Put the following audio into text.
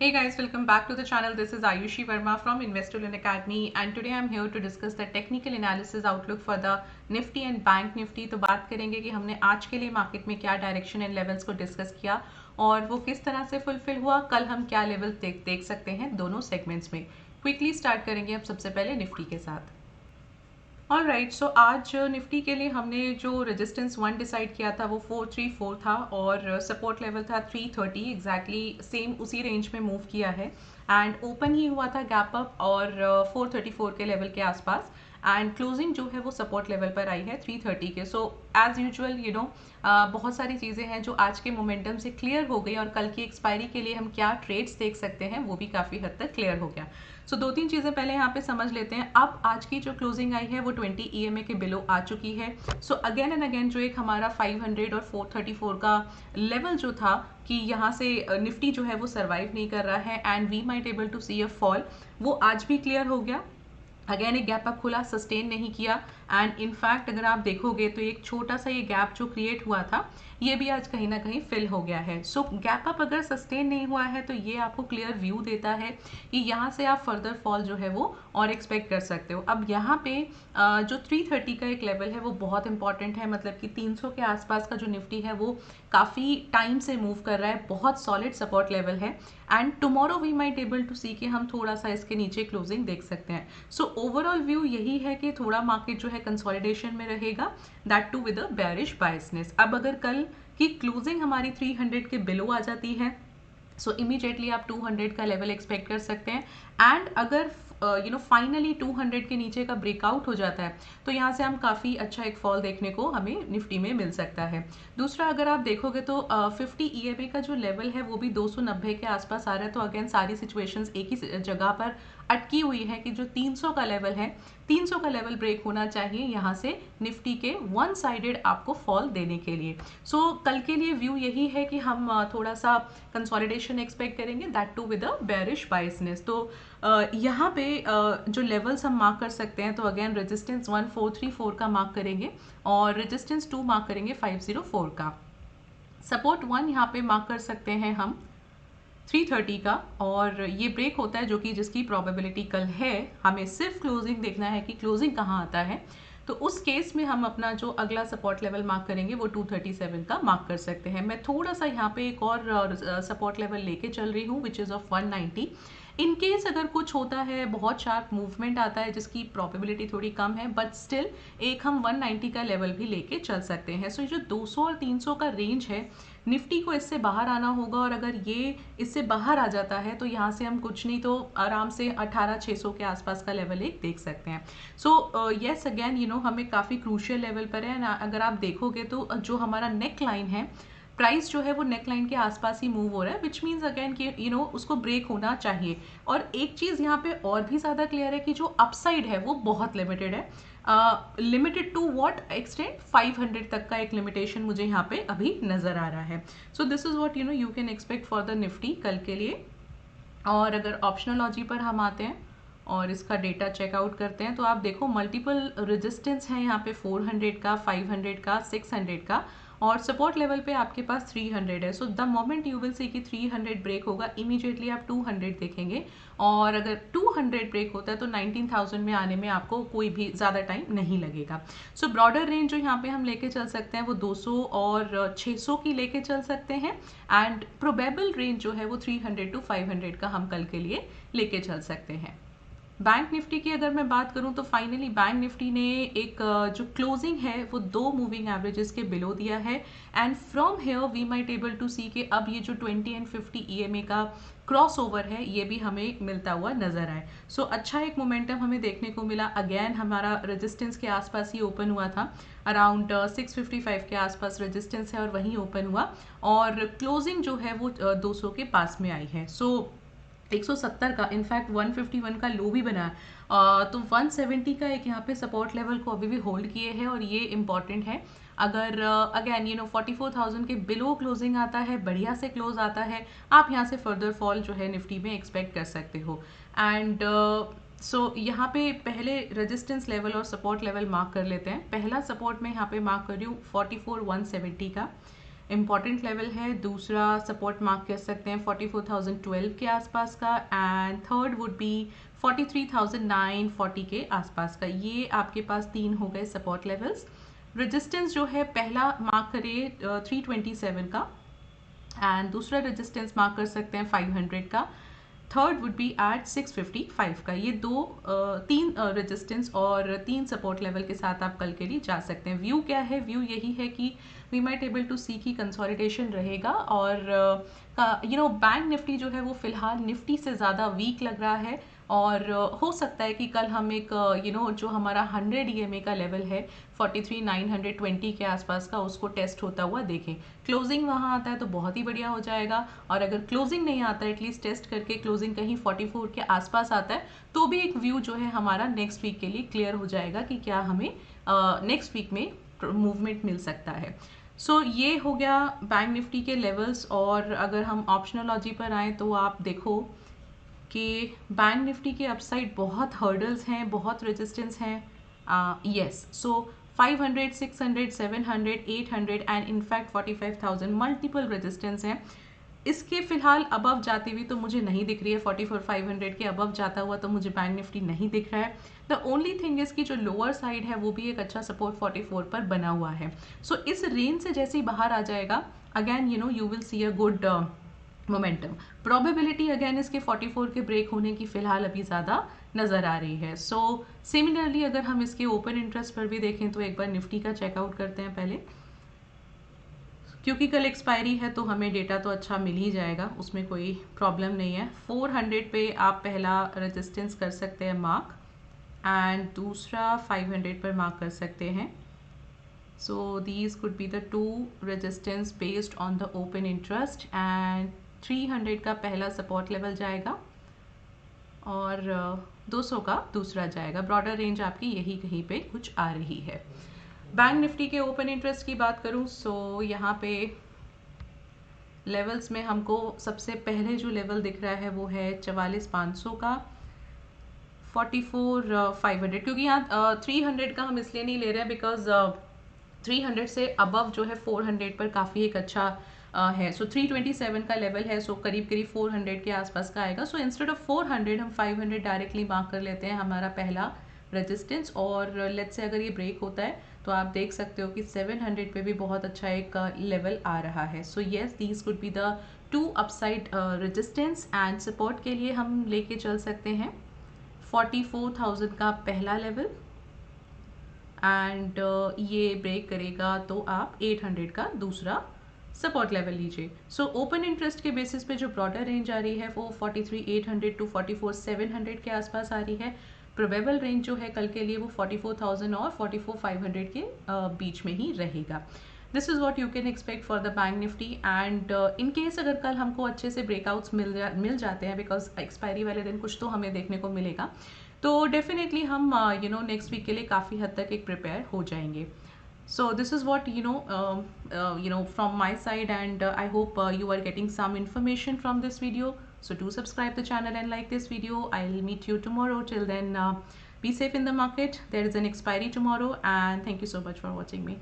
Hey guys, welcome back to the channel. This is Ayushi Verma from Investolearn Academy and today I'm here to discuss the technical analysis outlook for the Nifty and Bank Nifty। तो बात करेंगे कि हमने आज के लिए market में क्या डायरेक्शन एंड लेवल्स को डिस्कस किया और वो किस तरह से फुलफिल हुआ, कल हम क्या लेवल देख सकते हैं दोनों सेगमेंट्स में। क्विकली स्टार्ट करेंगे अब सबसे पहले निफ्टी के साथ। ऑल राइट, सो आज निफ्टी के लिए हमने जो रेजिस्टेंस 1 डिसाइड किया था वो 434 था और सपोर्ट लेवल था 330, एग्जैक्टली सेम उसी रेंज में मूव किया है एंड ओपन ही हुआ था गैप अप और 434 के लेवल के आसपास एंड क्लोजिंग जो है वो सपोर्ट लेवल पर आई है 330 के। सो एज यूजुअल बहुत सारी चीज़ें हैं जो आज के मोमेंटम से क्लियर हो गई और कल की एक्सपायरी के लिए हम क्या ट्रेड्स देख सकते हैं वो भी काफ़ी हद तक क्लियर हो गया। सो दो तीन चीज़ें पहले यहाँ पे समझ लेते हैं। अब आज की जो क्लोजिंग आई है वो 20 EMA के बिलो आ चुकी है। सो अगेन एंड अगेन जो एक हमारा 500 और 434 का लेवल जो था कि यहाँ से निफ्टी जो है वो सर्वाइव नहीं कर रहा है and we might able to see a fall, वो आज भी क्लियर हो गया। अगेन एक गैप अप खुला, सस्टेन नहीं किया एंड इनफैक्ट अगर आप देखोगे तो एक छोटा सा ये गैप जो क्रिएट हुआ था ये भी आज कहीं ना कहीं फिल हो गया है। सो गैप अप अगर सस्टेन नहीं हुआ है तो ये आपको क्लियर व्यू देता है कि यहाँ से आप फर्दर फॉल जो है वो और एक्सपेक्ट कर सकते हो। अब यहाँ पे जो 330 का एक लेवल है वो बहुत इंपॉर्टेंट है, मतलब कि 300 के आसपास का जो निफ्टी है वो काफ़ी टाइम से मूव कर रहा है, बहुत सॉलिड सपोर्ट लेवल है and tomorrow we might able to see कि हम थोड़ा सा इसके नीचे क्लोजिंग देख सकते हैं। सो ओवरऑल व्यू यही है कि थोड़ा मार्केट जो है कंसोलिडेशन में रहेगा, that too with a bearish biasness. अब अगर कल की क्लोजिंग हमारी 300 के बिलो आ जाती है सो इमीडिएटली आप 200 का लेवल एक्सपेक्ट कर सकते हैं एंड अगर फाइनली 200 के नीचे का ब्रेकआउट हो जाता है तो यहाँ से हम काफ़ी अच्छा एक फॉल देखने को हमें निफ्टी में मिल सकता है। दूसरा अगर आप देखोगे तो 50 EMA का जो लेवल है वो भी 290 के आसपास आ रहा है। तो अगेन सारी सिचुएशंस एक ही जगह पर अटकी हुई है कि जो 300 का लेवल है, 300 का लेवल ब्रेक होना चाहिए यहाँ से निफ्टी के वन साइडेड आपको फॉल देने के लिए। सो कल के लिए व्यू यही है कि हम थोड़ा सा कंसोलिडेशन एक्सपेक्ट करेंगे, that too with a bearish biasness. तो यहाँ पे जो लेवल्स हम मार्क कर सकते हैं तो अगेन रेजिस्टेंस 1434 का मार्क करेंगे और रेजिस्टेंस 2 मार्क करेंगे 504 का। सपोर्ट 1 यहाँ पे मार्क कर सकते हैं हम 330 का और ये ब्रेक होता है जो कि जिसकी प्रोबेबिलिटी कल है, हमें सिर्फ क्लोजिंग देखना है कि क्लोजिंग कहाँ आता है। तो उस केस में हम अपना जो अगला सपोर्ट लेवल मार्क करेंगे वो 237 का मार्क कर सकते हैं। मैं थोड़ा सा यहाँ पे एक और सपोर्ट लेवल लेके चल रही हूँ which is of 190। In case अगर कुछ होता है, बहुत शार्प मूवमेंट आता है जिसकी प्रोबेबिलिटी थोड़ी कम है, बट स्टिल एक हम 190 का लेवल भी लेके चल सकते हैं। सो जो 200 और 300 का रेंज है निफ्टी को इससे बाहर आना होगा और अगर ये इससे बाहर आ जाता है तो यहाँ से हम कुछ नहीं तो आराम से 18,600 के आसपास का लेवल एक देख सकते हैं। सो येस अगेन हमें काफ़ी क्रूशियल लेवल पर है ना। अगर आप देखोगे तो जो हमारा नेक लाइन है, प्राइस जो है वो नेक लाइन के आसपास ही मूव हो रहा है, विच मीन्स अगेन कि उसको ब्रेक होना चाहिए। और एक चीज़ यहाँ पे और भी ज़्यादा क्लियर है कि जो अपसाइड है वो बहुत लिमिटेड है। लिमिटेड टू व्हाट एक्सटेंट, 500 तक का एक लिमिटेशन मुझे यहाँ पे अभी नज़र आ रहा है। So this is what you can expect for the Nifty कल के लिए। और अगर ऑप्शनोलॉजी पर हम आते हैं और इसका डेटा चेकआउट करते हैं तो आप देखो मल्टीपल रेजिस्टेंस है यहाँ पे 400 का, 500 का, 600 का और सपोर्ट लेवल पे आपके पास 300 है। So the moment you will see कि 300 ब्रेक होगा इमीडिएटली आप 200 देखेंगे और अगर 200 ब्रेक होता है तो 19,000 में आने में आपको कोई भी ज़्यादा टाइम नहीं लगेगा। सो ब्रॉडर रेंज जो यहाँ पे हम लेके चल सकते हैं वो 200 और 600 की लेके चल सकते हैं एंड प्रोबेबल रेंज जो है वो 300 टू 500 का हम कल के लिए लेके चल सकते हैं। बैंक निफ्टी की अगर मैं बात करूं तो फाइनली बैंक निफ्टी ने एक जो क्लोजिंग है वो 2 मूविंग एवरेजेस के बिलो दिया है and from here we might able to see कि अब ये जो 20 एंड 50 EMA का क्रॉस ओवर है ये भी हमें मिलता हुआ नजर आए। सो अच्छा एक मोमेंटम हमें देखने को मिला। अगेन हमारा रेजिस्टेंस के आसपास ही ओपन हुआ था, अराउंड 655 के आसपास रेजिस्टेंस है और वहीं ओपन हुआ और क्लोजिंग जो है वो 200 के पास में आई है। सो 170 का, इनफैक्ट 151 का लो भी बना है तो 170 का एक यहाँ पे सपोर्ट लेवल को अभी भी होल्ड किए हैं और ये इंपॉर्टेंट है। अगर अगेन 44,000 के बिलो क्लोजिंग आता है, बढ़िया से क्लोज आता है, आप यहाँ से फर्दर फॉल जो है निफ्टी में एक्सपेक्ट कर सकते हो। एंड सो यहाँ पे पहले रेजिस्टेंस लेवल और सपोर्ट लेवल मार्क कर लेते हैं। पहला सपोर्ट में यहाँ पे मार्क कर रही हूँ 44,170 का इम्पॉर्टेंट लेवल है। दूसरा सपोर्ट मार्क कर सकते हैं 44,012 के आसपास का, एंड थर्ड वुड बी 43,940 के आसपास का। ये आपके पास 3 हो गए सपोर्ट लेवल्स। रेजिस्टेंस जो है पहला मार्क करिए 327 का, एंड दूसरा रेजिस्टेंस मार्क कर सकते हैं 500 का, थर्ड वुड बी एट 655 का। ये तीन रेजिस्टेंस और 3 सपोर्ट लेवल के साथ आप कल के लिए जा सकते हैं। व्यू क्या है? व्यू यही है कि वी माइट एबल टू सी की कंसोलिडेशन रहेगा, और बैंक निफ्टी जो है वो फिलहाल निफ्टी से ज़्यादा वीक लग रहा है, और हो सकता है कि कल हम एक जो हमारा 100 EMA का लेवल है 43,920 के आसपास का, उसको टेस्ट होता हुआ देखें। क्लोजिंग वहाँ आता है तो बहुत ही बढ़िया हो जाएगा, और अगर क्लोजिंग नहीं आता है एटलीस्ट टेस्ट करके क्लोजिंग कहीं 44 के आसपास आता है तो भी एक व्यू जो है हमारा नेक्स्ट वीक के लिए क्लियर हो जाएगा कि क्या हमें नेक्स्ट वीक में मूवमेंट मिल सकता है। सो ये हो गया बैंक निफ्टी के लेवल्स। और अगर हम ऑप्शनोलॉजी पर आए तो आप देखो कि बैंक निफ्टी के अपसाइड बहुत हर्डल्स हैं, बहुत रेजिस्टेंस हैं। Yes, so 500, 600, 700, 800 and in fact 45,000 multiple resistance हैं। इसके फिलहाल अबव जाती हुई तो मुझे नहीं दिख रही है। 44,500 के अबव जाता हुआ तो मुझे बैंक निफ्टी नहीं दिख रहा है। द ओनली थिंग इसकी जो लोअर साइड है वो भी एक अच्छा सपोर्ट 44 पर बना हुआ है। सो इस रेंज से जैसे ही बाहर आ जाएगा, again you will see a good momentum. Probability again इसके 44 के ब्रेक होने की फिलहाल अभी ज़्यादा नज़र आ रही है। सो सिमिलरली अगर हम इसके ओपन इंटरेस्ट पर भी देखें तो एक बार निफ्टी का चेकआउट करते हैं पहले, क्योंकि कल एक्सपायरी है तो हमें डेटा तो अच्छा मिल ही जाएगा, उसमें कोई प्रॉब्लम नहीं है। 400 पे आप पहला रेजिस्टेंस कर सकते हैं मार्क, एंड दूसरा 500 पर मार्क कर सकते हैं। So these could be the 2 resistance based on the open interest, and 300 का पहला सपोर्ट लेवल जाएगा और 200 का दूसरा जाएगा। ब्रॉडर रेंज आपकी यही कहीं पे कुछ आ रही है। बैंक निफ्टी के ओपन इंटरेस्ट की बात करूं सो यहाँ पे लेवल्स में हमको सबसे पहले जो लेवल दिख रहा है वो है 44,500 का, 44,500, क्योंकि यहाँ 300 का हम इसलिए नहीं ले रहे हैं बिकॉज 300 से अबव जो है 400 पर काफ़ी एक अच्छा है। सो 327 का लेवल है, सो करीब करीब 400 के आसपास का आएगा। सो इंस्टेड ऑफ 400 हम 500 डायरेक्टली मार्क कर लेते हैं हमारा पहला रेजिस्टेंस, और लेट्स से अगर ये ब्रेक होता है तो आप देख सकते हो कि 700 पे भी बहुत अच्छा एक लेवल आ रहा है। So yes, these could be the 2 upside resistance, and support के लिए हम लेके चल सकते हैं 44,000 का पहला लेवल, एंड ये ब्रेक करेगा तो आप 800 का दूसरा सपोर्ट लेवल लीजिए। सो ओपन इंटरेस्ट के बेसिस पे जो ब्रॉडर रेंज आ रही है वो 43,800 टू 44,700 के आसपास आ रही है। प्रोबेबल रेंज जो है कल के लिए वो 44,000 और 44,500 के बीच में ही रहेगा। This is what you can expect for the bank Nifty, and in case अगर कल हमको अच्छे से ब्रेकआउट्स मिल जाते हैं, बिकॉज एक्सपायरी वाले दिन कुछ तो हमें देखने को मिलेगा, तो डेफिनेटली हम नेक्स्ट वीक के लिए काफ़ी हद तक एक प्रिपेयर हो जाएंगे। So this is what from my side, and I hope you are getting some information from this video. So do subscribe the channel and like this video. I'll meet you tomorrow. Till then, be safe in the market. There is an expiry tomorrow, and thank you so much for watching me.